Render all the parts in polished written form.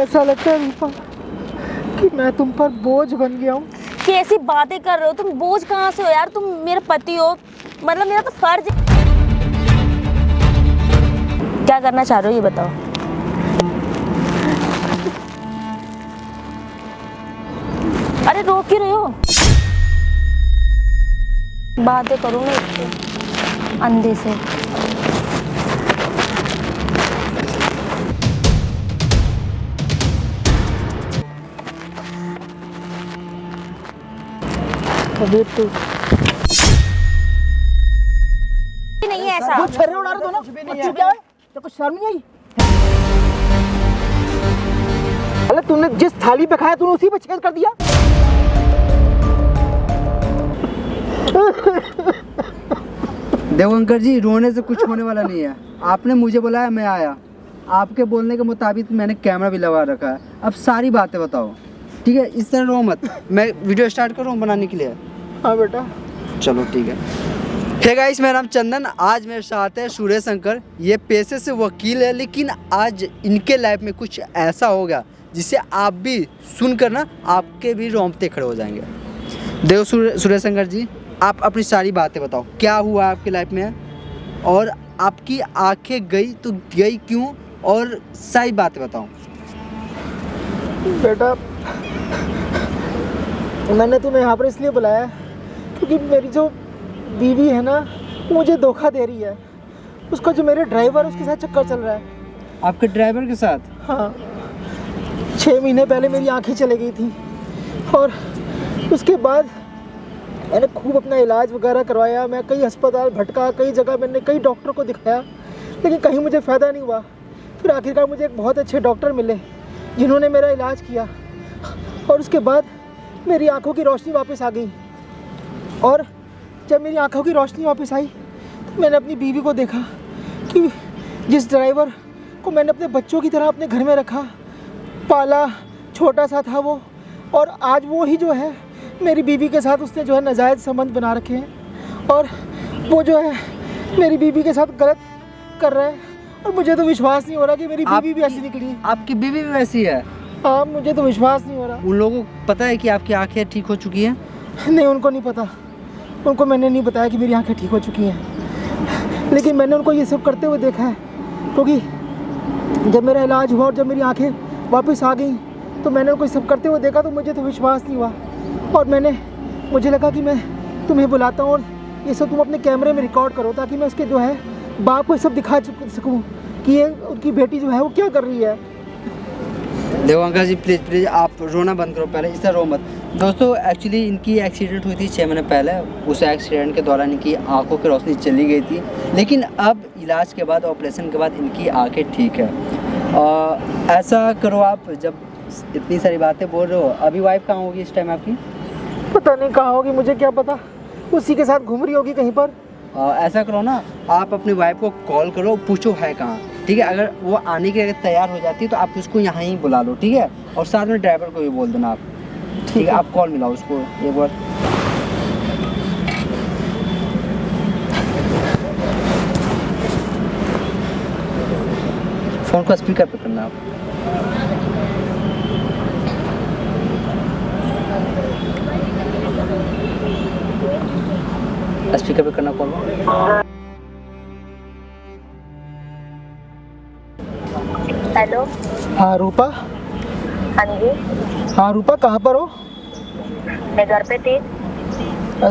ऐसा लगता है रूपा कि मैं तुम पर बोझ बन गया हूँ। कैसी बातें कर रहे हो तुम? बोझ कहाँ से हो यार? तुम मेरे पति हो, मतलब मेरा तो फर्ज है। क्या करना चाह रहे हो ये बताओ। अरे रोक क्यों रहे हो? बातें करो ना इससे अंधे से। कभी तो नहीं है ऐसा। वो छर्रे उड़ा रहे हो ना, बच्ची क्या है? तो कुछ शर्म नहीं आई? अरे तूने जिस थाली पे खाया तूने उसी पे छेद कर दिया। देखो अंकल जी, रोने से कुछ होने वाला नहीं है। आपने मुझे बुलाया, मैं आया। आपके बोलने के मुताबिक मैंने कैमरा भी लगा रखा है। अब सारी बातें बताओ, ठीक है? इस तरह रो मत। मैं वीडियो स्टार्ट करूँ बनाने के लिए? हाँ बेटा। चलो ठीक है। हे गाइस, मेरा नाम चंदन। आज मेरे साथ है सुरेश अंकल। ये पेशे से वकील है, लेकिन आज इनके लाइफ में कुछ ऐसा होगा जिसे आप भी सुनकर ना आपके भी रोंगटे खड़े हो जाएंगे। देखो सुरेश अंकल जी, आप अपनी सारी बातें बताओ। क्या हुआ आपकी लाइफ में, और आपकी आंखें गई तो गई क्यों, और सारी बातें बताओ। बेटा, मैंने तुम्हें यहाँ पर इसलिए बुलाया क्योंकि मेरी जो बीवी है ना, वो मुझे धोखा दे रही है। उसका जो मेरे ड्राइवर, उसके साथ चक्कर चल रहा है। आपके ड्राइवर के साथ? हाँ, 6 महीने पहले मेरी आंखें चली गई थी और उसके बाद मैंने खूब अपना इलाज वगैरह करवाया। मैं कई अस्पताल भटका, कई जगह मैंने कई डॉक्टर को दिखाया, लेकिन कहीं मुझे फ़ायदा नहीं हुआ। फिर आखिरकार मुझे एक बहुत अच्छे डॉक्टर मिले जिन्होंने मेरा इलाज किया, और उसके बाद मेरी आंखों की रोशनी वापस आ गई। और जब मेरी आंखों की रोशनी वापस आई तो मैंने अपनी बीवी को देखा कि जिस ड्राइवर को मैंने अपने बच्चों की तरह अपने घर में रखा, पाला, छोटा सा था वो, और आज वो ही जो है मेरी बीवी के साथ उसने जो है नाजायज़ संबंध बना रखे हैं, और वो जो है मेरी बीवी के साथ गलत कर रहा है। और मुझे तो विश्वास नहीं हो रहा कि मेरी बीवी भी ऐसी निकली। आपकी बीवी भी वैसी है? हाँ, मुझे तो विश्वास नहीं हो रहा। उन लोगों को पता है कि आपकी आंखें ठीक हो चुकी हैं? नहीं, उनको नहीं पता। उनको मैंने नहीं बताया कि मेरी आंखें ठीक हो चुकी हैं, लेकिन मैंने उनको ये सब करते हुए देखा है। क्योंकि जब मेरा इलाज हुआ और जब मेरी आंखें वापस आ गई तो मैंने उनको ये सब करते हुए देखा, तो मुझे तो विश्वास नहीं हुआ। और मुझे लगा कि मैं तुम्हें बुलाता हूँ और ये सब तुम अपने कैमरे में रिकॉर्ड करो, ताकि मैं उसके जो है बाप को ये सब दिखा सकूँ कि ये उनकी बेटी जो है वो क्या कर रही है। देखो अंकल जी, प्लीज़ आप रोना बंद करो पहले, इस तरह रो मत। दोस्तों, एक्चुअली इनकी एक्सीडेंट हुई थी 6 महीने पहले। उस एक्सीडेंट के दौरान इनकी आंखों की रोशनी चली गई थी, लेकिन अब इलाज के बाद, ऑपरेशन के बाद इनकी आंखें ठीक है। ऐसा करो आप, जब इतनी सारी बातें बोल रहे हो, अभी वाइफ कहाँ होगी इस टाइम आपकी? पता नहीं कहाँ होगी, मुझे क्या पता। उसी के साथ घूम रही होगी कहीं पर। ऐसा करो ना, आप अपनी वाइफ को कॉल करो, पूछो है कहाँ, ठीक है? अगर वो आने के लिए तैयार हो जाती है तो आप उसको यहाँ ही बुला लो, ठीक है? और साथ में ड्राइवर को भी बोल देना आप, ठीक है? आप कॉल मिलाओ उसको एक बार। फ़ोन को स्पीकर पे करना आप। स्पीकर पे करना कॉल। हेलो। हाँ रूपा। हाँ जी। हाँ रूपा, कहाँ पर हो? मैं घर पे थी।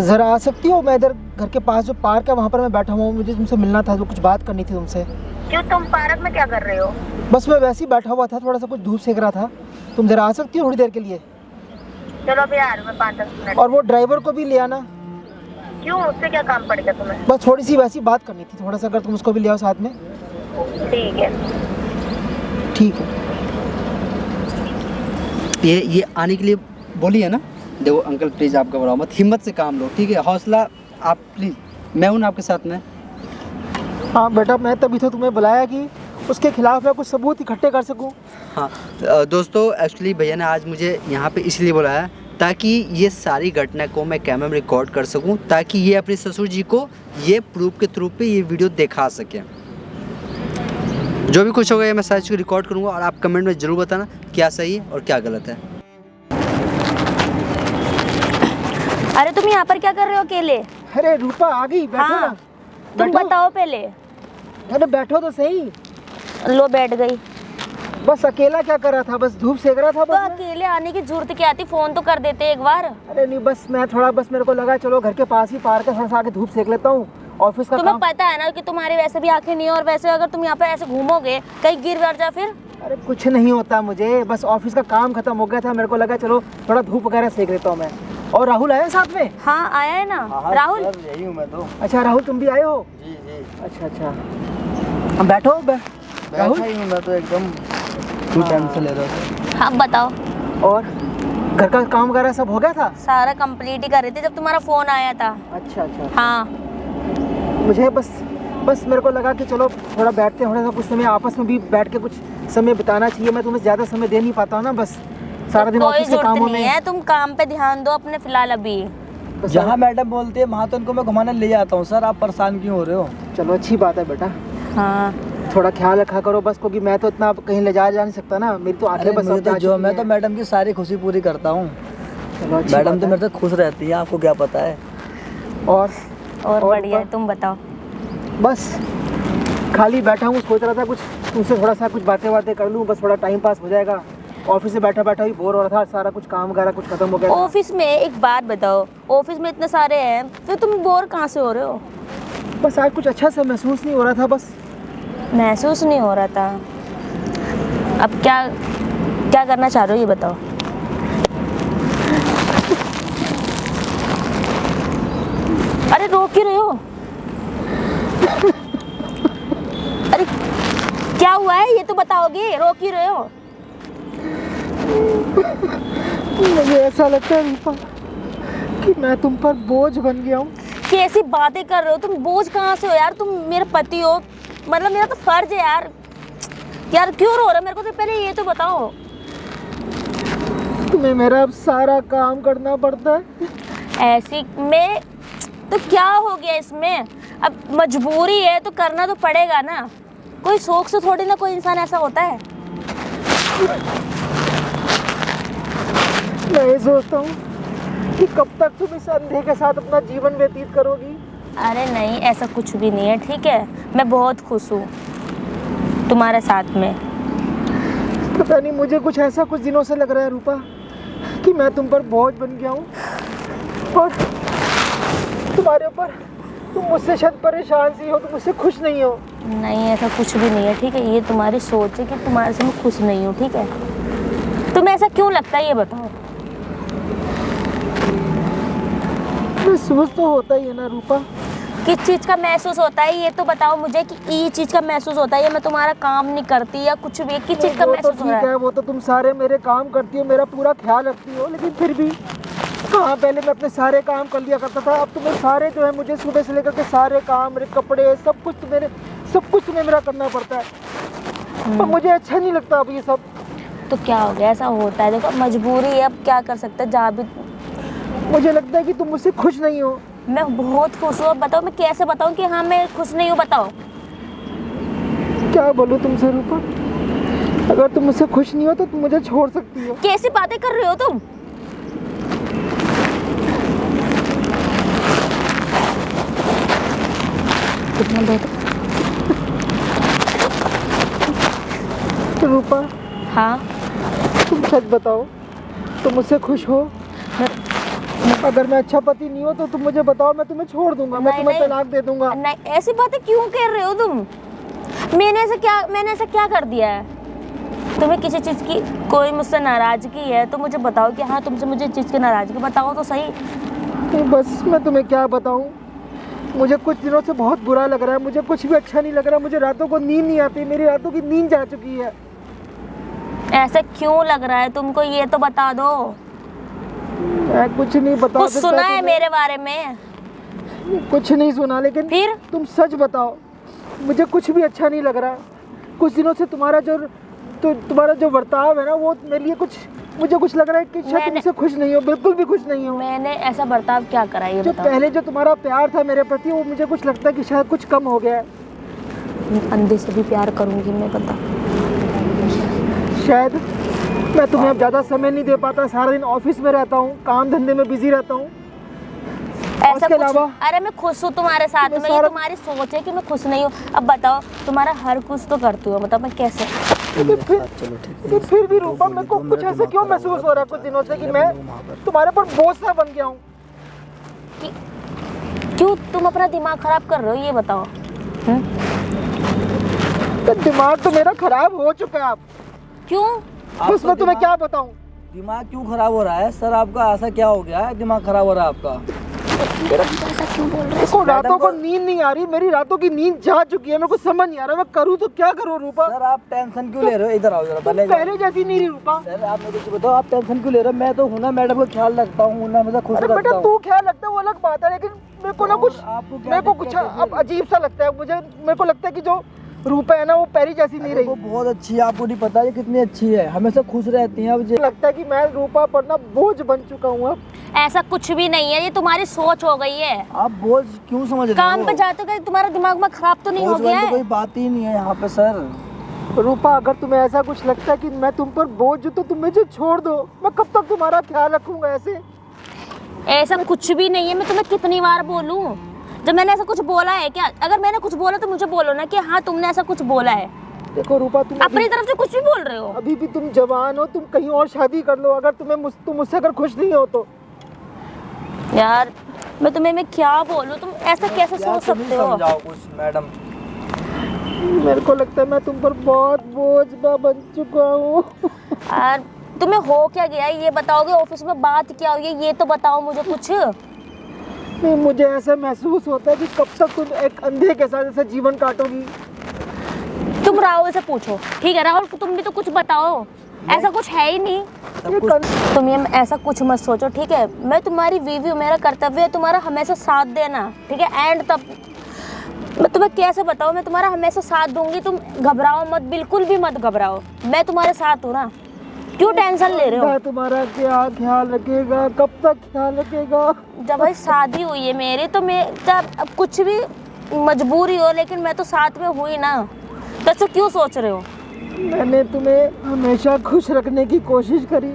ज़रा आ सकती हो? मैं इधर घर के पास जो पार्क है वहाँ पर मैं बैठा हुआ हूँ। मुझे तुमसे मिलना था, जो कुछ बात करनी थी तुमसे। क्यों, तुम पार्क में क्या कर रहे हो? बस मैं वैसे ही बैठा हुआ था, थोड़ा सा कुछ धूप सेक रहा था। तुम ज़रा आ सकती हो थोड़ी देर के लिए? चलो अभी आ रहा हूँ मैं 5-10 मिनट। और वो ड्राइवर को भी ले आना। क्यों, उससे क्या काम पड़ेगा तुम्हें? बस थोड़ी सी वैसी बात करनी थी, थोड़ा सा अगर तुम उसको भी ले आओ साथ में। ठीक है। ठीक है। ये आने के लिए बोली है ना? देखो अंकल, प्लीज़ आप घबराओ मत, हिम्मत से काम लो, ठीक है? हौसला आप, प्लीज़, मैं हूँ ना आपके साथ में। हाँ बेटा, मैं तभी तो तुम्हें बुलाया कि उसके खिलाफ मैं कुछ सबूत इकट्ठे कर सकूँ। हाँ दोस्तों, एक्चुअली भैया ने आज मुझे यहाँ पे इसलिए बुलाया ताकि ये सारी घटना को मैं कैमरा में रिकॉर्ड कर सकूं, ताकि ये अपने ससुर जी को ये प्रूफ के थ्रू पे ये वीडियो दिखा सके। जो भी कुछ होगा ये मैं सारी चीज़ रिकॉर्ड करूँगा और आप कमेंट में ज़रूर बताना क्या सही है और क्या गलत है। अरे तुम यहाँ पर क्या कर रहे हो अकेले? अरे रूपा आ गई, बैठो हाँ, ना। तुम बैठो। बताओ पहले। अरे बैठो तो सही। लो बैठ गई। बस अकेला क्या कर रहा था? बस धूप सेक रहा था तो बस मैं। अकेले आने की जरूरत क्या थी? फोन तो कर देते एक बार। अरे नहीं, बस मैं थोड़ा, बस मेरे को लगा चलो घर के पास ही पार्क है, थोड़ा सा आके धूप सेक लेता हूँ। ऑफिस का तुम्हें काम। पता है ना कि तुम्हारी वैसे भी आंखें नहीं है, और वैसे अगर तुम यहाँ पे ऐसे घूमोगे कहीं गिर वर जा फिर। अरे कुछ नहीं होता मुझे, बस ऑफिस का काम खत्म हो गया था, मेरे को लगा चलो थोड़ा धूप वगैरह सेक लेता हूँ मैं। और राहुल आया साथ में? हाँ आया है ना राहुल। यही हूँ मैं तो। अच्छा राहुल तुम भी आए हो? जी जी। अच्छा अच्छा, अब बैठो राहुल। मैं तो एकदम फुल टेंशन ले रहा था। हाँ बताओ। और घर का काम वगैरह सब हो गया था? सारा कंप्लीट ही कर रही थी जब तुम्हारा फोन आया था। अच्छा अच्छा। हाँ मुझे बस मेरे को लगा कि चलो थोड़ा बैठते हैं, थोड़ा सा कुछ समय आपस में भी बैठ के कुछ समय बिताना चाहिए। मैं तुम्हें ज़्यादा समय दे नहीं पाता हूँ ना, बस सारा दिन कोई ऑफिस के जरूरत कामों नहीं में। है, तुम काम पे ध्यान दो अपने फिलहाल अभी। बस जहाँ मैडम बोलते हैं वहाँ तो उनको मैं घुमाने ले जाता हूँ सर, आप परेशान क्यों हो रहे हो? चलो अच्छी बात है बेटा, हाँ थोड़ा ख्याल रखा करो बस, क्योंकि मैं तो इतना कहीं ले जा नहीं सकता ना, मेरी तो आंखें बस अब जा जो चुकी मैं तो हैं। मैडम की सारी खुशी पूरी करता हूँ। चलो अच्छी मैडम बात तो है। मेरे से खुश रहती है, आपको क्या पता है। और बढ़िया है, तुम बताओ। बस खाली बैठा हूँ, सोच रहा था कुछ तुमसे थोड़ा सा कुछ बातें कर लूँ, बस थोड़ा टाइम पास हो जाएगा। ऑफिस से बैठा ही बोर हो रहा था, सारा कुछ काम वगैरह कुछ खत्म हो गया था। ऑफिस में एक बात बताओ, ऑफिस में इतने सारे हैं तो तुम बोर कहाँ से हो रहे हो? बस आज कुछ अच्छा सा महसूस नहीं हो रहा था बस। महसूस नहीं हो रहा था? अब क्या क्या करना चाह रहे हो ये बताओ। अरे रो क्यों रहे हो? अरे क्या हुआ है ये तो बताओगे, रो क्यों रहे हो? मुझे ऐसा लगता है रूपा कि मैं तुम पर बोझ बन गया हूँ। कैसी बातें कर रहे हो तुम? बोझ कहाँ से हो यार, तुम मेरे पति हो, मतलब मेरा तो फर्ज है यार। यार क्यों रो रहे हो? मेरे को तो पहले ये तो बताओ। तुम्हें मेरा अब सारा काम करना पड़ता है। ऐसी में तो क्या हो गया इसमें? अब मजबूरी है तो करना तो पड़ेगा ना, कोई शौक से थोड़ी ना कोई इंसान ऐसा होता है। मैं ये सोचता हूँ कि कब तक तुम इस अंधे के साथ अपना जीवन व्यतीत करोगी। अरे नहीं, ऐसा कुछ भी नहीं है, ठीक है? मैं बहुत खुश हूँ तुम्हारे साथ में। पता नहीं, मुझे कुछ ऐसा कुछ दिनों से लग रहा है रूपा कि मैं तुम पर बोझ बन गया हूँ, और तुम्हारे ऊपर, तुम मुझसे शायद परेशान सी हो, तुम मुझसे खुश नहीं हो। नहीं ऐसा कुछ भी नहीं है, ठीक है? ये तुम्हारी सोच है कि तुम्हारे से मैं खुश नहीं हूँ, ठीक है? तुम्हें ऐसा क्यों लगता है ये बताओ। महसूस तो होता ही है ना रूपा। किस चीज़ का महसूस होता है ये तो बताओ मुझे, कि ये चीज़ का महसूस होता है या मैं तुम्हारा काम नहीं करती या कुछ भी, किस चीज़ का वो तो महसूस हो रहा ठीक है? है, वो तो तुम सारे मेरे काम करती हो, मेरा पूरा ख्याल रखती हो, लेकिन फिर भी कहाँ, पहले मैं अपने सारे काम कर लिया करता था, अब तुम्हें सारे जो है, मुझे सुबह से लेकर के सारे काम, मेरे कपड़े, सब कुछ तुम्हें मेरा करना पड़ता है। अब मुझे अच्छा नहीं लगता अब ये सब। तो क्या हो गया? ऐसा होता है, देखो मजबूरी है, अब क्या कर सकते हैं। जहाँ भी मुझे लगता है कि तुम मुझसे खुश नहीं हो। मैं बहुत खुश हूँ। अब बताओ मैं कैसे बताऊँ कि हाँ मैं खुश नहीं हूँ, बताओ। क्या बोलूँ तुमसे रूपा, अगर तुम मुझसे खुश नहीं हो तो तुम मुझे छोड़ सकती हो। कैसी बातें कर रहे हो तुम? कितना दो रूपा हाँ तुम सच बताओ, तुम मुझसे खुश हो? अगर मैं अच्छा पति नहीं हो तो तुम मुझे बताओ, मैं तुम्हें छोड़ दूंगा, मैं तुम्हें तलाक दे दूंगा। नहीं, ऐसी बातें क्यों कर रहे हो तुम? मैंने ऐसा क्या कर दिया है? तुम्हें किसी चीज़ की कोई मुझसे नाराज़गी है तो मुझे बताओ कि हाँ तुमसे मुझे चीज़ की नाराज़गी बताओ तो सही। बस मैं तुम्हें क्या बताऊं, मुझे कुछ दिनों से बहुत बुरा लग रहा है, मुझे कुछ भी अच्छा नहीं लग रहा, मुझे रातों को नींद नहीं आती, मेरी रातों की नींद जा चुकी है। ऐसा क्यों लग रहा है तुमको, ये तो बता दो। मैं कुछ नहीं बता कुछ सकता सुना है तुम्हें। मेरे बारे में? कुछ नहीं सुना, लेकिन फिर तुम सच बताओ, मुझे कुछ भी अच्छा नहीं लग रहा। कुछ दिनों से तुम्हारा जो बर्ताव है ना, वो मेरे लिए मुझे कुछ लग रहा है कि शायद तुम मुझसे खुश नहीं हो, बिल्कुल भी खुश नहीं हो। मैंने ऐसा बर्ताव क्या करा ये जो बताओ। पहले जो तुम्हारा प्यार था मेरे प्रति, वो मुझे कुछ लगता है कि शायद कुछ कम हो गया है। अंधे से भी प्यार करूंगी मैं, बता। शायद मैं तुम्हें अब ज़्यादा समय नहीं दे पाता, सारा दिन ऑफिस में रहता हूँ, काम धंधे में बिजी रहता हूँ। ऐसा उसके कुछ, अलावा अरे मैं खुश हूँ तुम्हारे साथ में, ये तुम्हारी सोच है कि मैं खुश नहीं हूँ। अब बताओ, तुम्हारा हर कुछ तो करती हूँ, मतलब मैं कैसे? चलो ठीक लेकिन फिर भी रूपा, मेरे को कुछ ऐसे क्यों महसूस हो रहा है कुछ दिनों से कि मैं तुम्हारे पर बोझ सा बन गया हूँ। क्यों तुम अपना दिमाग खराब कर रहे हो, ये बताओ। तो दिमाग तो मेरा खराब हो चुका है अब। क्यों? बस मैं तुम्हें क्या बताऊँ। दिमाग क्यों खराब हो रहा है सर आपका? ऐसा क्या हो गया है दिमाग खराब हो रहा है आपका? ऐसा क्यों बोल रहे देखो, रातों को नींद नहीं आ रही, मेरी रातों की नींद जा चुकी है, मेरे को समझ नहीं आ रहा मैं करूँ तो क्या करूँ रूपा। सर आप टेंशन क्यों ले रहे हो? इधर आओ जरा तुम पहले जैसी नहीं रही रूपा। सर आप मुझे कुछ बताओ, आप टेंशन क्यों ले रहे हो? मैं तो हूं ना, मैडम का ख्याल रखता हूँ ना, हमेशा खुश अरे रखता बेटा, हूँ। तू ख्याल रखता है वो अलग बात है, लेकिन मेरे को ना कुछ, आपको क्या मेरे को दिक्कत कुछ है अब अजीब सा लगता है मुझे। मेरे को लगता है कि जो रूपा है ना, वो पहले जैसी नहीं रही। वो बहुत अच्छी है, आपको नहीं पता ये कितनी अच्छी है, हमेशा खुश रहती है। अब मुझे लगता है कि मैं रूपा पर ना बोझ बन चुका हूँ अब। ऐसा कुछ भी नहीं है, ये तुम्हारी सोच हो गई है। आप बोझ क्यों समझ रहे हो? काम पे जाते हो, तुम्हारा दिमाग में खराब तो नहीं हो बोझ गया वाली तो कोई है? बात ही नहीं है यहाँ पे सर। रूपा, अगर तुम्हें ऐसा कुछ लगता है कि मैं तुम पर बोझ हूँ तो तुम मुझे छोड़ दो। मैं कब तक तुम्हारा ख्याल रखूंगा ऐसे? ऐसा कुछ भी नहीं है, मैं तुम्हें कितनी बार बोलूं? जब मैंने ऐसा कुछ बोला है क्या? अगर मैंने कुछ बोला तो मुझे बोलो ना कि हाँ तुमने ऐसा कुछ बोला है। देखो रूपा, तुम अपनी तरफ से कुछ भी बोल रहे हो। अभी भी तुम जवान हो, तुम कहीं और शादी कर लो अगर तुम मुझसे अगर खुश नहीं हो तो। यार मैं क्या बोलूं, तुम ऐसा कैसे क्या सोच तुम ही सकते हो? समझाओ कुछ मैडम। मेरे को लगता है मैं तुम पर बहुत बोझ बन चुका हूँ। यार तुम्हें हो क्या गया है, ये बताओगे? ऑफिस में बात क्या हुई है, ये तो बताओ मुझे कुछ। मुझे ऐसा महसूस होता है कि कब तक तुम एक अंधे के साथ ऐसा जीवन काटोगी। तुम राहुल से पूछो, ठीक है? राहुल तुम भी तो कुछ बताओ, ऐसा कुछ है ही नहीं। तुम ये ऐसा कुछ मत सोचो, ठीक है? मैं तुम्हारी बीवी हूँ, मेरा कर्तव्य है तुम्हारा हमेशा साथ देना, ठीक है? एंड तब मैं तुम्हें कैसे बताऊँ, मैं तुम्हारा हमेशा साथ दूंगी। तुम घबराओ मत, बिल्कुल भी मत घबराओ, मैं तुम्हारे साथ हूँ ना। क्यों टेंशन ले रहे हो? तुम्हारा क्या ख्याल रखेगा, कब तक ख्याल रखेगा? जब भाई शादी हुई है मेरी, तो मैं जब अब कुछ भी मजबूरी हो, लेकिन मैं तो साथ में हुई ना, तो ऐसा क्यों सोच रहे हो? मैंने तुम्हें हमेशा खुश रखने की कोशिश करी,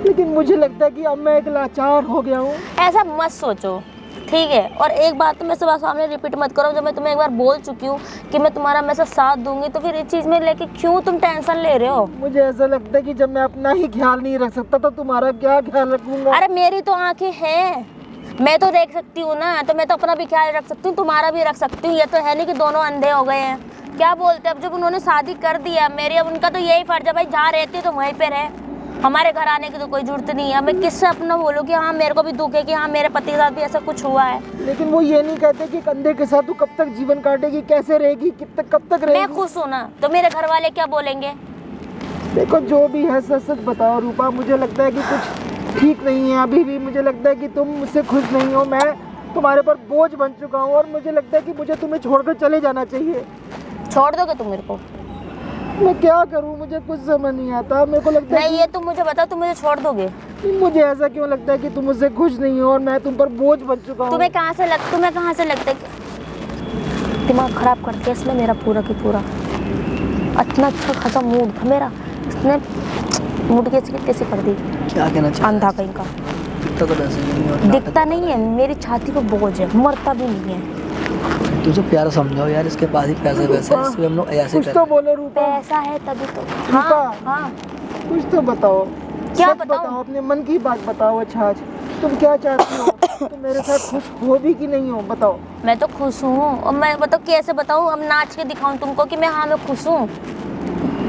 लेकिन मुझे लगता है कि अब मैं एक लाचार हो गया हूँ। ऐसा मत सोचो, ठीक है? और एक बात तो मैं सुबह सामने रिपीट मत करो, जब मैं तुम्हें एक बार बोल चुकी हूँ कि मैं तुम्हारा हमेशा साथ दूंगी, तो फिर इस चीज़ में लेके क्यों तुम टेंशन ले रहे हो? मुझे ऐसा लगता है कि जब मैं अपना ही ख्याल नहीं रख सकता तो तुम्हारा क्या ख्याल रखूंगा? अरे मेरी तो आंखें हैं, मैं तो देख सकती हूँ ना, तो मैं तो अपना भी ख्याल रख सकती हूँ, तुम्हारा भी रख सकती हूँ। ये तो है नहीं कि दोनों अंधे हो गए हैं। क्या बोलते हैं, अब जब उन्होंने शादी कर दिया मेरी, अब उनका तो यही फर्ज है भाई, जहाँ रहती है तो वहीं पे रहे, हमारे घर आने की तो कोई जरूरत नहीं है। मैं किससे अपना बोलूँ कि हाँ मेरे को भी दुख है कि हाँ मेरे पति के साथ भी ऐसा कुछ हुआ है। लेकिन वो ये नहीं कहते कि कंधे के साथ तू कब तक जीवन काटेगी, कैसे रहेगी, कब तक रहेगी? मैं खुश हूँ ना, तो मेरे घर वाले क्या बोलेंगे? देखो, जो भी है सच सच बताओ रूपा, मुझे लगता है कि कुछ ठीक नहीं है अभी भी। मुझे लगता है कि तुम मुझसे खुश नहीं हो, मैं तुम्हारे पर बोझ बन चुका हूँ, और मुझे लगता है कि मुझे तुम्हें छोड़कर चले जाना चाहिए। छोड़ दोगे तुम मेरे को? मैं क्या करूँ, मुझे कुछ समझ नहीं आता। मेरे को लगता है नहीं, ये तुम मुझे बताओ, तुम मुझे छोड़ दोगे? कि मुझे ऐसा क्यों लगता है कि तुम मुझसे खुश नहीं हो और मैं तुम पर बोझ बन चुका हूँ। तुम्हें कहाँ से लगता है कि दिमाग खराब कर दिया इसने मेरा पूरा की पूरा? इतना अच्छा खासा मूड था मेरा, इसने मूड कैसे कर दी? क्या कहना चाहिए? अंधा कहीं का। दिखता तो वैसे ही नहीं है, दिखता नहीं है, मेरी छाती को बोझ है, मरता भी नहीं है। तुझे प्यार समझाओ यार, इसके पास ही पैसे वैसे हैं, इसलिए हम लोग ऐसे कुछ तो बोलो रूपा, पैसा है तभी तो। रूपा, हाँ हाँ, कुछ तो बताओ। क्या सच बताऊं? अपने मन की बात बताओ। अच्छा आज तुम क्या चाहती हो? तुम मेरे साथ खुश हो भी कि नहीं हो, बताओ। मैं तो खुश हूँ, और मैं बताओ कैसे बताऊँ? अब नाच के दिखाऊं तुमको कि मैं खुश हूँ?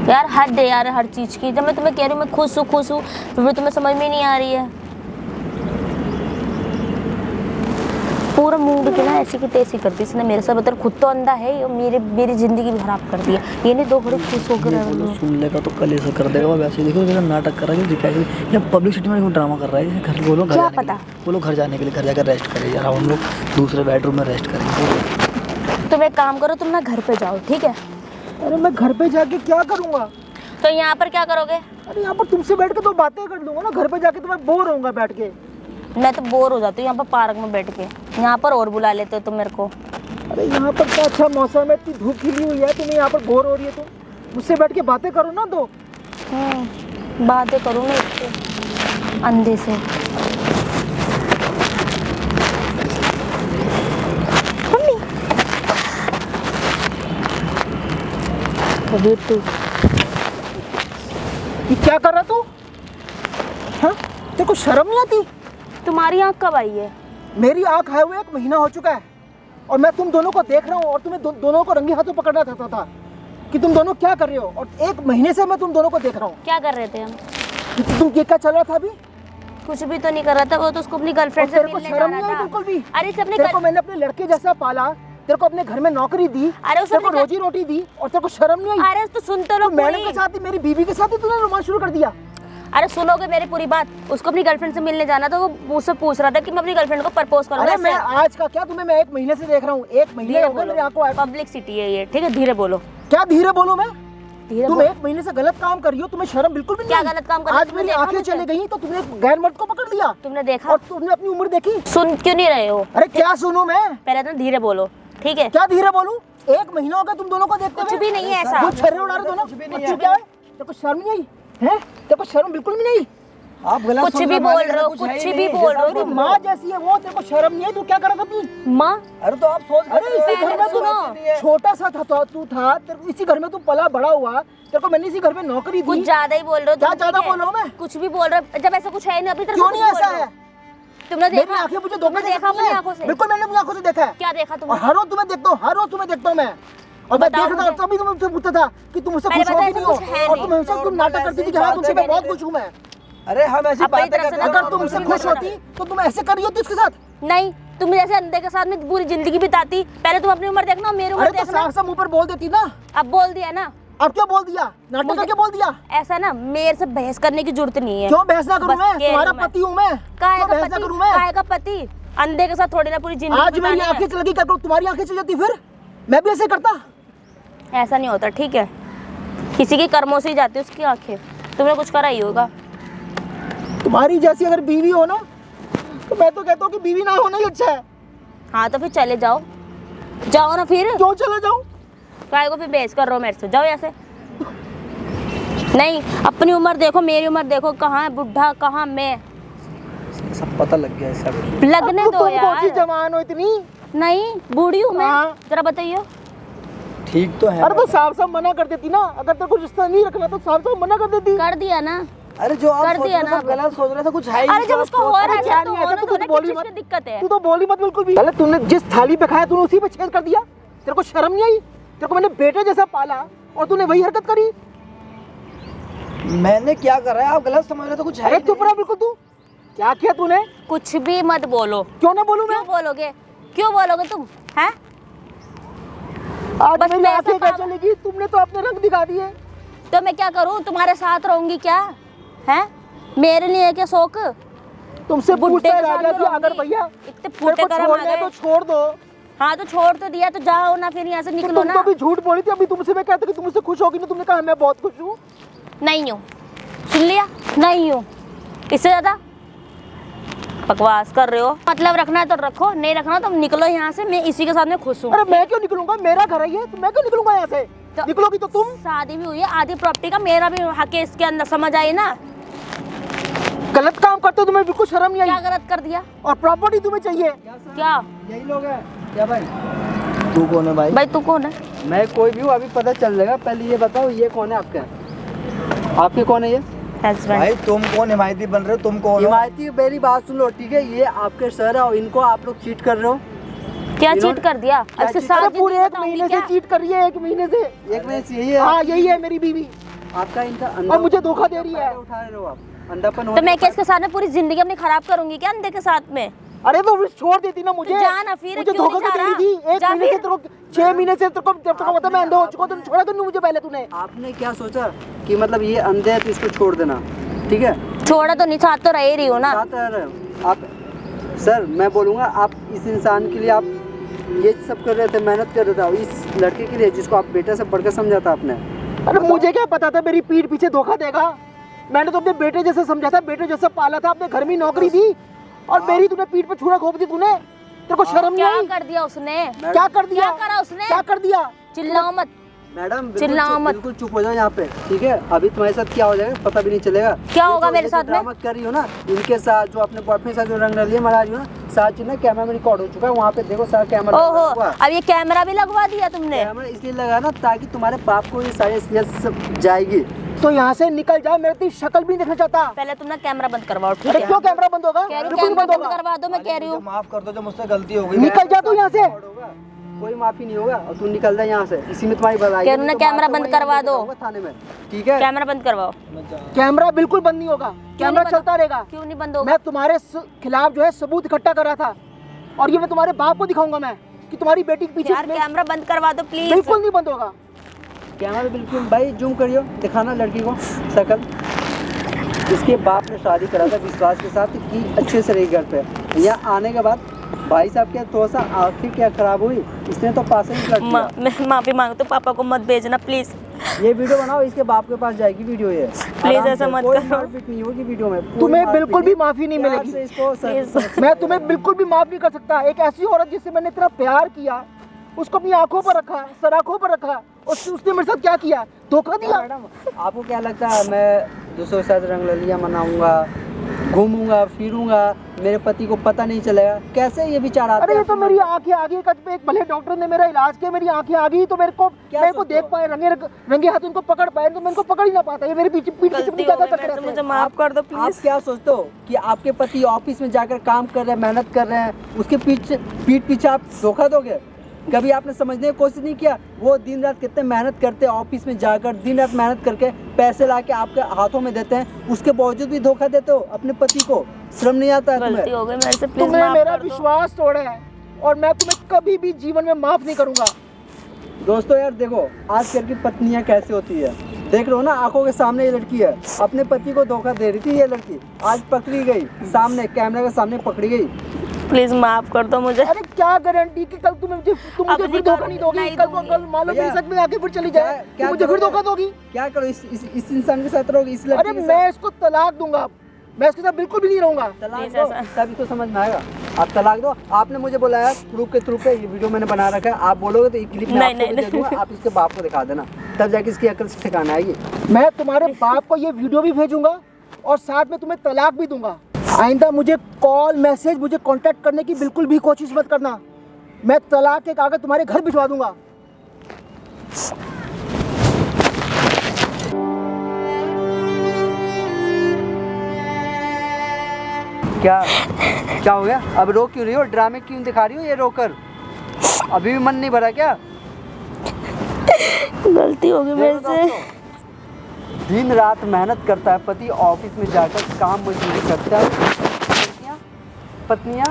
यार हद है यार हर चीज़ की। जब मैं तुम्हें कह रही हूँ मैं खुश हूँ फिर तुम्हें समझ में नहीं आ रही है। पूरा मूड के ना ऐसी की तैसी कर दी इसने मेरे साथ। मतलब खुद तो अंधा है, और मेरी ज़िंदगी भी खराब कर दी है। ये नहीं दो घड़ी खुश होकर रह रही हूँ। सुन लेगा तो कल ऐसा कर देगा। वैसे देखो जैसे नाटक कर रहा है, दिखाई या पब्लिसिटी में ड्रामा कर रहा है। घर बोलो घर क्या जाने के पता? लिए, बोलो घर जाने के लिए, घर जाकर रेस्ट करें यार। हम लोग दूसरे बेडरूम में रेस्ट करेंगे। तुम एक काम करो, तुम ना घर पे जाओ, ठीक है? अरे मैं घर पे जाके क्या करूँगा? तो यहाँ पर क्या करोगे? अरे यहाँ पर तुमसे बैठ के तो बातें कर लूँगा ना। घर पे जाके तो मैं बोर होऊंगा बैठ के। मैं तो बोर हो जाती हूँ यहाँ पर पार्क में बैठ के। यहाँ पर और बुला लेते हो तुम मेरे को। अरे यहाँ पर क्या अच्छा मौसम है, इतनी धूप खिली हुई है, तुम्हें यहाँ पर बोर हो रही है, तुम मुझसे बैठ के बातें करो ना। तो बातें करूँ ना इससे अंधे से। मम्मी अभी तू ये क्या कर रहा तू? हाँ, तेरे को शर्म नहीं आती? तुम्हारी आँख कब आई है? मेरी आँख आए हुए 1 महीना हो चुका है और मैं तुम दोनों को देख रहा हूँ और तुम्हें दोनों को रंगे हाथों पकड़ना चाहता था कि तुम दोनों क्या कर रहे हो, और 1 महीने से मैं तुम दोनों को देख रहा हूँ। क्या कर रहे थे हम? तुम ये क्या चल रहा था अभी? कुछ भी तो नहीं कर रहा था, वो तो उसको अपनी गर्लफ्रेंड से तेरे को मिलने जा शर्म नहीं रहा आई था। बिल्कुल भी? अरे इसे अपने तेरे को मैंने अपने लड़के जैसा पाला, तेरे को अपने घर में नौकरी दी, अरे उसे तेरे को अपने रोजी रोटी दी और तेरे को शर्म नहीं आई? अरे तो सुन तो लो मैडम पूरी। के साथ ही, मेरी बीवी के साथ ही तूने रोमांस शुरू कर दिया। अरे सुनोगे मेरी पूरी बात? उसको अपनी गर्लफ्रेंड से मिलने जाना था, वो मुझसे पूछ रहा था कि मैं अपनी गर्लफ्रेंड को प्रपोज करूंगा। अरे मैं आज का क्या, तुम्हें मैं 1 महीने से देख रहा हूँ, 1 महीने हो गए मेरे आंखों आए। पब्लिक सिटी है ये, ठीक है? धीरे बोलो। क्या धीरे बोलूं मैं? धीरे तुम बोलो। 1 महीने से गलत काम कर रही हो, तुम्हें शर्म बिल्कुल भी नहीं क्या आई? गलत काम कर रही हो? आज तुमने मेरी देखा आंखें मुझे? चली गई तो तुमने एक गैर मर्द को पकड़ लिया तुमने देखा? और तुमने अपनी उम्र देखी। सुन क्यों नहीं रहे हो? अरे क्या सुनूं मैं? पहले तो धीरे बोलो, ठीक है? क्या धीरे बोलूं? 1 महीना हो गया तुम दोनों को देखते कुछ भी नहीं है ऐसा। वो छर्रे उड़ा रहे दोनों, कुछ क्या है? तेरे को शर्म नहीं आई है? तेरे को शर्म बिल्कुल भी नहीं आई? आप गलत कुछ सोच भी रहे हो, बोल हमारे रहे हो, घर कुछ है कुछ ही भी नहीं, बोल जैसा रहे हो। तेरी तुम माँ जैसी है वो, तेरे को शर्म नहीं आई? तू क्या कर रहा था अपनी? माँ अरे तो आप सोच अरे इसी घर में सुनो। छोटा सा था तू था, तेरे को इसी घर में तू पला बड़ा हुआ, तेरे को मैंने इसी घर में नौकरी कुछ दी। ज्यादा ही बोल रहे हो। क्या तुम, ज्यादा ठीक है? बोल रहा हूँ मैं? कुछ भी बोल रहे हो, जब ऐसा कुछ है नहीं अभी तक। क्यों नहीं ऐसा है? तुमने मेरी देखा? आंखें मुझे तुमने धोखा देखा अपनी आंखों से? बिल्कुल, मैंने अपनी आंखों से देखा है। क्या देखा और तुमने? हर रोज तुम्हें देखता हूँ, हर रोज तुम्हें देखता हूँ मैं, और मैं बताओ देख रहा था मुझे। तभी तुम मुझसे पूछता था कि तुम मुझसे मैंने खुश हो बताया कि नहीं ऐसा कुछ है हो, और नहीं। तुम हमेशा तुम नाटक करती थी कि हाँ तुमसे मैं बहुत खुश हूँ मैं। अरे हम ऐसी अपनी बातें तरफ से करते हैं, ना अगर तुम मुझसे खुश होती तो तुम ऐसे कर रही होती उसके साथ? नहीं, तुम जैसे अंधे के साथ में पूरी जिंदगी बिताती। पहले तुम अपनी उम्र देखना और मेरी उम्र अरे तो देखना। साफ साफ मुंह पर बोल देती ना। अब बोल दिया ना। अब क्या बोल दिया? नाटक मुझे- करके बोल दिया? ऐसा ना मेरे से बहस करने की जरूरत नहीं है। क्यों बहस ना करूं बस मैं? कह रही तुम्हारा हूं मैं। पति हूँ मैं। काहे क्यों का बहस ना पति? करूं मैं? काहे का पति? अंधे के साथ थोड़ी ना पूरी जिंदगी आज मेरी बितानी है। आंखें चल गई, क्या करूं? तुम्हारी आंखें चल जाती फिर मैं भी ऐसे करता? ऐसा नहीं होता, ठीक है? किसी के कर्मों से ही जाती है उसकी आंखें। तुमने कुछ करा ही होगा। तुम्हारी जैसी अगर बीवी हो ना तो मैं तो कहता हूँ कि बीवी ना होना ही अच्छा है। हाँ तो फिर चले जाओ, जाओ ना फिर। क्यों चले जाऊं? काय को फिर बहस कर रहे हो मेरे से? जाओ यहाँ से। नहीं, अपनी उम्र देखो, मेरी उम्र देखो, कहाँ है बुढ़ा, कहाँ मैं। सब पता लग गया है सब। लगने अब दो तुम कौन सी यार। जवान हो इतनी? नहीं, बूढ़ी हूँ मैं। हाँ। जरा बताइए। ठीक तो है। अरे तो साफ साफ मना कर देती ना, अगर तेरे को रिश्ता नहीं रखना तो साफ साफ मना कर देती। कर दिया ना। अरे जो आप कर सोच दिया रहे हो ना। सब गलत सोच रहे थे, कुछ है ही अरे नहीं, जब जो उसको आप हो सोच रहा क्या है नहीं तो ऐसा होने तो दो कुछ ना, बोली किस मत। चीज़ की दिक्कत है? तू तो बोली मत बिल्कुल भी। पहले तुमने जिस थाली पे खाया तूने उसी पे छेद कर दिया। तेरे को शर्म नहीं आई? तेरे को मैंने बेटे जैसा पाला और तूने वही हरकत करी। मैंने क्या करा है? आप गलत समझ रहे थे, कुछ है अरे ही चुप रहा बिल्कुल तू। क्या किया तूने? कुछ भी मत बोलो। क्यों ना बोलूं मैं? क्यों बोलोगे? क्यों बोलोगे तुम? हैं? आज बस मेरी पैसा आंखें पागल- क्या चलेगी? तुमने तो अपने रंग दिखा दिए। तो मैं क्या करूँ? तुम्हारे साथ रहूंगी क्या? हैं? मेरे लिए क्या शौक? तुमसे बुड्ढे पूछता के रह साथ गया में कि अगर रहूंगी। भैया इतने तेरे फूटे को कर्म आ छोड़ना है गए। तो छोड़ दो। हाँ तो छोड़ तो दिया, तो जाओ ना फिर यहाँ से, तो निकलो तुम ना। तो भी झूठ बोली थी। अभी तुमसे मैं कहता कि तुम मुझसे खुश होगी ना, तुमने कहा मैं बहुत खुश हूँ। नहीं हूँ। सुन लिया? नहीं हूँ। इससे ज्यादा बकवास कर रहे हो। मतलब रखना है तो रखो, नहीं रखना तो निकलो यहाँ से। मैं इसी के साथ में खुश हूँ। अरे मैं क्यों निकलूंगा? मेरा घर है ये, तो मैं क्यों निकलूंगा यहाँ से? तो- निकलोगी तो तुम। शादी भी हुई है, आधी प्रॉपर्टी का मेरा भी हक है इसके अंदर, समझ आई ना? गलत काम करते हो, तुम्हें बिल्कुल शर्म नहीं क्या आई। गलत कर दिया? और प्रॉपर्टी तुम्हें चाहिए। क्या यही लोग हैं क्या भाई? तू कौन है भाई? भाई तू कौन है? मैं कोई भी हूँ, अभी पता चल जाएगा। पहले ये बताओ ये कौन है आपका? आपके कौन है ये? हस्बैंड। भाई तुम कौन हिमायती बन रहे हो? तुम कौन हो? हिमायती मेरी बात सुन लो, ठीक है? ये आपके सर है और इनको आप लोग चीट कर रहे हो। क्या इन्होंने- चीट कर दिया? अब से चीट- सात अरे दिन पूरे नहीं 1 बताऊंगी महीने से क्या? चीट कर रही है, 1 महीने से। एक मिनट से यही है हाँ यही है मेरी बीवी, आपका इनका और मुझे धोखा दे रही है। फायदा उठा रहे हो आप, अंधापन हो तो मैं क्या इसके साथ में पूरी जिंदगी अपनी खराब करूंगी क्या अंधे के साथ में? अरे तो फिर छोड़ देती ना मुझे। तो जा ना फिर, मुझे क्यों धोखा नहीं क्यों जा दे रही रहा? थी? 1 जा महीने से फिर। तेरे को 6 महीने से तेरे को जब तक पता मैं अंधा हो चुका, तो छोड़ा क्यों नहीं मुझे पहले तूने? आपने क्या सोचा कि मतलब ये अंधे है तो इसको छोड़ देना, ठीक है? छोड़ा तो नहीं, साथ तो रह ही रही हो ना। साथ रह रहे हो आप। सर मैं बोलूँगा, आप इस इंसान के लिए आप ये सब कर रहे थे, मेहनत कर रहे थे, इस लड़के के लिए जिसको आप बेटा से बढ़कर समझा था आपने। अरे मुझे क्या पता था मेरी पीठ पीछे धोखा देगा? मैंने तो अपने बेटे जैसे समझा था, बेटे जैसा पाला था, अपने घर में नौकरी दी, और मेरी तूने पीठ पे छुरा घोंप दी तूने। तेरे को शर्म नहीं क्या आई? कर दिया उसने? क्या कर दिया? क्या करा उसने? क्या कर दिया? चिल्लाओ मत। मैडम चिल्लाओ मत। बिल्कुल चुप हो जाओ यहाँ पे, ठीक है? अभी तुम्हारे साथ क्या हो जाएगा पता भी नहीं चलेगा। क्या ये होगा जो- मेरे ये जो साथ में? ड्रामा कर रही हो ना इनके साथ, जो अपने बॉयफ्रेंड के साथ जो रंग रलिए मना रही हो ना, साथ चीज ना कैमरा में रिकॉर्ड हो चुका है, वहाँ पे देखो सारा कैमरा ओहो, लगा हुआ है। अब ये कैमरा भी लगवा दिया तुमने? कैमरा इसलिए लगा ना ताकि तुम्हारे बाप को ये सारी असलियत सब जाएगी। तो यहाँ से निकल जा, मेरी तेरी शक्ल भी नहीं देखना चाहता। पहले तुम ना कैमरा बंद करवाओ, ठीक अरे है? क्यों कैमरा बंद होगा? कह रही हूँ बिल्कुल नहीं कैमरा बंद बंद होगा। करवा दो, मैं कह रही हूँ। माफ कर दो, जो मुझसे गलती हो गई। निकल जा तू यहाँ से। कोई माफी नहीं होगा और तू निकल जा यहाँ से, इसी में तुम्हारी भलाई है। कह रही हूँ ना, नहीं तो कैमरा बात बंद वहीं करवा लेके दो। जाऊंगा थाने में, ठीक है? कैमरा बंद करवाओ। कैमरा बिल्कुल बंद नहीं होगा, कैमरा बंद- चलता रहेगा। क्यों नहीं बंद होगा? मैं तुम्हारे खिलाफ जो है सबूत इकट्ठा कर रहा था, और ये मैं तुम्हारे बाप को दिखाऊंगा मैं कि तुम्हारी बेटी के पीछे यार कैमरा बंद करवा दो प्लीज। बिल्कुल नहीं बंद होगा। कैमरा बिल्कुल भाई जूम करियो, दिखाना लड़की को शकल। इसके बाप ने शादी करा था विश्वास के साथ कि अच्छे से रही घर पे। यहाँ आने के बाद भाई साहब क्या थोड़ा सा आंखें क्या खराब हुई, इसने तो पास ही लग दिया। मैं माफी मांगती हूँ, पापा को मत भेजना प्लीज। ये वीडियो बनाओ, इसके बाप के पास जाएगी वीडियो ये। प्लीज आराम ऐसा से, मत कोई करो। मारपीट नहीं होगी वीडियो में। कोई तुम्हें मारपीट बिल्कुल नहीं। भी माफी नहीं प्यार मिलेगी। से इसको Please। मैं तुम्हें बिल्कुल भी माफ नहीं कर सकता। एक ऐसी औरत जिससे मैंने इतना प्यार किया, उसको अपनी आंखों पर रखा, सराखों पर रखा, और उसने मेरे साथ क्या किया? धोखा दिया। मैडम आपको क्या लगता है मैं दूसरों के साथ रंग ललिया मनाऊंगा, घूमूंगा फिरूंगा, मेरे पति को पता नहीं चलेगा? कैसे ये विचार आते अरे ये हैं तो आपके मेरी मन में? आंखें आ गई। एक भले डॉक्टर ने मेरा इलाज किया, मेरी आंखें आ गई तो मेरे को सोचते देख हो? पाए, रंगे हाथ उनको पकड़ पाए, तो मैं उनको पकड़ ही ना पाता। ये मेरे पीछे पीठ पीछे गलती क्या हो गई करते मेरे से, रहते मुझे हैं? माफ कर दो आप प्लीज। क्या सोचते हो कि आपके पति ऑफिस में जाकर काम कर रहे हैं, मेहनत कर रहे हैं, उसके पीठ पीछे आप धोखा दोगे? कभी आपने समझने की कोशिश नहीं किया वो दिन रात कितने मेहनत करते हैं, ऑफिस में जाकर दिन रात मेहनत करके पैसे लाके आपके हाथों में देते हैं, उसके बावजूद भी धोखा देते हो अपने पति को? शर्म नहीं आता है गलती तुम्हें? हो गई मेरे से, प्लीज तुमने माफ मेरा कर दो। विश्वास तोड़ा है, और मैं तुम्हें कभी भी जीवन में माफ नहीं करूंगा। दोस्तों यार देखो आजकल की पत्नियां कैसे होती है, देख रहे हो ना आंखों के सामने ये लड़की है, अपने पति को धोखा दे रही थी ये लड़की, आज पकड़ी गई, सामने कैमरा के सामने पकड़ी गई। प्लीज माफ कर दो मुझे। अरे क्या गारंटी कि कल तुम मुझे अब फिर धोखा नहीं दोगी? नहीं कल को दूंगी। कल मान लो मेरी भैया, सच में आके फिर चली जाए, क्या तुम मुझे फिर करोगे? धोखा दोगी? क्या करो इस इंसान के साथ रहोगे, इस लड़की अरे के साथ? मैं इसको तलाक दूंगा, मैं इसके साथ बिल्कुल भी नहीं रहूंगा। तलाक प्लीज दो ऐसा- तभी तो समझ में आएगा। आप तलाक दो, आपने मुझे बुलाया प्रूफ के थ्रू पे, ये वीडियो मैंने बना रखा है, आप बोलोगे तो ये क्लिप मैं नहीं, आपको भी नहीं, दे दूंगा, आप इसके बाप को दिखा देना, तब जाके इसकी अकल से ठिकाना आएगी। मैं तुम्हारे बाप को ये वीडियो भी भेजूंगा और साथ में तुम्हें तलाक भी दूंगा। आइंदा मुझे कॉल मैसेज, मुझे कांटेक्ट करने की बिल्कुल भी कोशिश मत करना। मैं तलाक के कागज तुम्हारे घर भिजवा दूंगा। क्या क्या हो गया? अब रो क्यों रही हो? ड्रामे क्यों दिखा रही हो ये रोकर? अभी भी मन नहीं भरा क्या? गलती हो गई मेरे देखो से। दोस्तों, दिन रात मेहनत करता है पति, ऑफिस में जाकर काम मजदूरी करता है, लड़कियां पत्नियां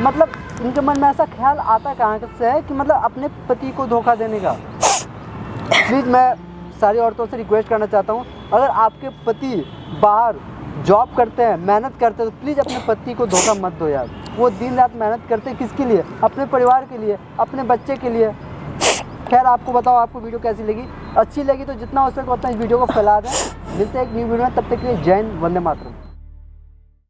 मतलब इनके मन में ऐसा ख्याल आता कहाँ से है कि मतलब अपने पति को धोखा देने का। प्लीज़ मैं सारी औरतों से रिक्वेस्ट करना चाहता हूँ, अगर आपके पति बाहर जॉब करते हैं, मेहनत करते हैं, तो प्लीज़ अपने पति को धोखा मत दो यार। वो दिन रात मेहनत करते हैं किसके लिए? अपने परिवार के लिए, अपने बच्चे के लिए। खैर आपको बताओ आपको वीडियो कैसी लगी? अच्छी लगी तो जितना हो सके उतना इस वीडियो को फैला दें। मिलते हैं एक न्यू वीडियो में, तब तक के लिए जय हिंद, वंदे मातरम।